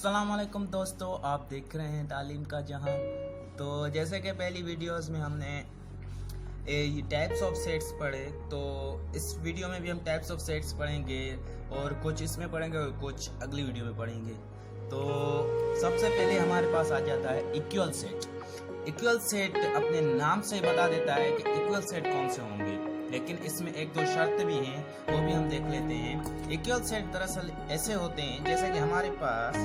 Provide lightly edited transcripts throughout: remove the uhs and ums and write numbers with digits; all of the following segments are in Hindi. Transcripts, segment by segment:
अस्सलाम वालेकुम दोस्तों, आप देख रहे हैं तालीम का जहां। तो जैसे कि पहली वीडियोस में हमने टाइप्स ऑफ सेट्स पढ़े, तो इस वीडियो में भी हम टाइप्स ऑफ सेट्स पढ़ेंगे और कुछ इसमें पढ़ेंगे और कुछ अगली वीडियो में पढ़ेंगे। तो सबसे पहले हमारे पास आ जाता है इक्वल सेट। इक्वल सेट अपने नाम से बता देता है कि इक्वल सेट कौन से होंगे, लेकिन इसमें एक दो शर्त भी हैं, वो भी हम देख लेते हैं। इक्वल सेट दरअसल ऐसे होते हैं जैसे कि हमारे पास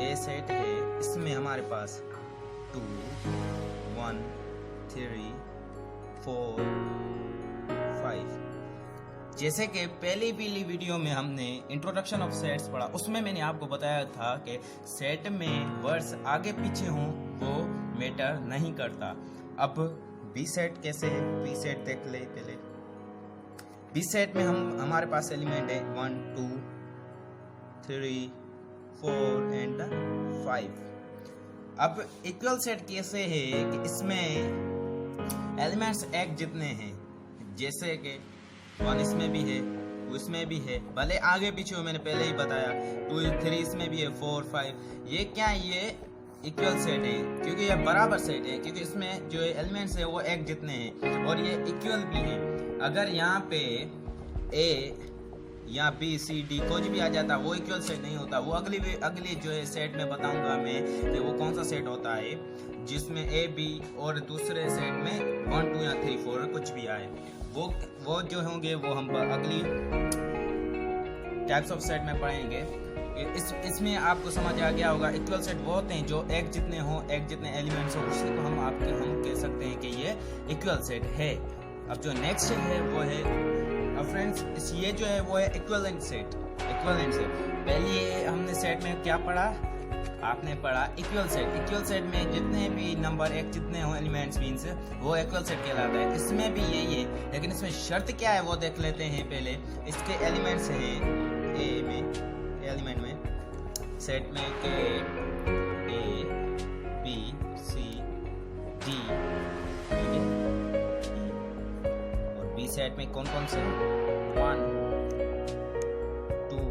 ए सेट है, इसमें हमारे पास 2 1 3 4 5। जैसे कि पहली वीडियो में हमने इंट्रोडक्शन ऑफ सेट्स पढ़ा, उसमें मैंने आपको बताया था कि सेट में वर्ड्स आगे पीछे हों वो मैटर नहीं करता। अब बी सेट कैसे है, बी सेट देख ले पहले। बी सेट में हमारे पास एलिमेंट है 1 2 3 4 एंड 5। अब इक्वल सेट कैसे है कि इसमें एलिमेंट्स एक जितने हैं, जैसे कि 1 इसमें भी है, 2 इसमें भी है, भले आगे पीछे हो, मैंने पहले ही बताया। 2 3 इसमें भी है, 4 5। ये क्या है, ये इक्वल सेट है क्योंकि ये बराबर सेट है, क्योंकि इसमें जो एलिमेंट्स है वो एक जितने हैं और ये इक्वल भी हैं। अगर यहाँ पे ए या बी सी डी कुछ भी आ जाता वो इक्वल सेट नहीं होता। वो अगली जो है सेट में बताऊंगा मैं कि वो कौन सा सेट होता है जिसमें ए बी और दूसरे सेट में 1 2 या 3 4 कुछ भी आए। वो जो होंगे वो हम अगली टाइप्स ऑफ सेट में पढ़ेंगे। इसमें आपको समझ आ गया होगा, इक्वल सेट वो होते हैं जो एक जितने हों, एक जितने एलिमेंट्स हो, उसी को हम कह सकते हैं कि ये इक्वल सेट है। अब जो नेक्स्ट है वो है, अब फ्रेंड्स ये जो है वो है इक्विवेलेंट सेट। इक्विवेलेंट सेट पहले हमने सेट में क्या पढ़ा, आपने पढ़ा इक्वल सेट। इक्वल सेट में जितने भी नंबर एक जितने हो एलिमेंट्स मीन्स वो इक्वल सेट कहलाता है। इसमें भी यही है, लेकिन इसमें शर्त क्या है वो देख लेते हैं पहले। इसके एलिमेंट्स हैं ए में, एलिमेंट में सेट में के A B C D E, और बी सेट में कौन कौन से 1 2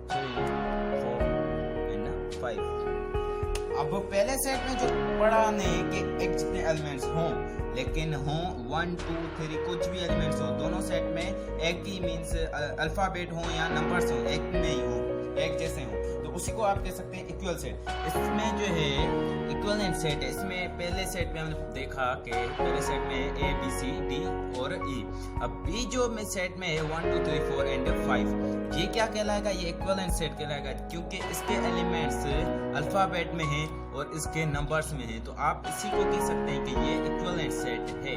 3 4 एंड 5। अब पहले सेट में जो पढ़ा नहीं कि एक जितने एलिमेंट्स हों, लेकिन हों 1 2 3 कुछ भी एलिमेंट्स हो, दोनों सेट में एक ही मीन्स अल्फाबेट हो या नंबर्स हो, एक में ही हो, एक जैसे हो, तो उसी को आप कह सकते हैं इक्वल सेट। इसमें जो है इक्विवेलेंट सेट है। इसमें पहले सेट में हमने देखा कि पहले सेट में ए बी सी डी और ई। अब बी जो में सेट में है 1 2 3 4 एंड 5, ये क्या कहलाएगा, ये इक्विवेलेंट सेट कहलाएगा क्योंकि इसके एलिमेंट्स अल्फाबेट में हैं और इसके नंबर्स में हैं, तो आप इसी को कह सकते हैं कि ये इक्विवेलेंट सेट है।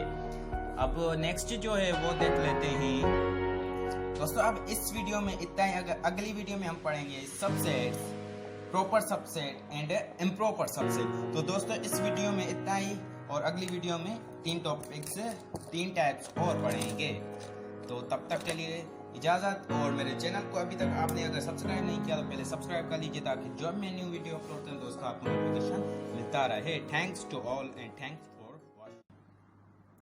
अब नेक्स्ट जो है वो देख लेते हैं दोस्तों। अब इस वीडियो में इतना ही, अगली वीडियो में हम पढ़ेंगे subset, proper subset and improper subset. तो दोस्तों इस वीडियो में इतना ही, और अगली वीडियो में 3 टॉपिक्स 3 टाइप्स और पढ़ेंगे। तो तब तक के लिए इजाज़त, और मेरे चैनल को अभी तक आपने अगर सब्सक्राइब नहीं किया तो पहले सब्सक्राइब कर लीजिए ताकि जब मैं न्यू वीडियो अपलोड करूँ तो उसका आपको नोटिफिकेशन मिलता रहे। Thanks to all and thanks.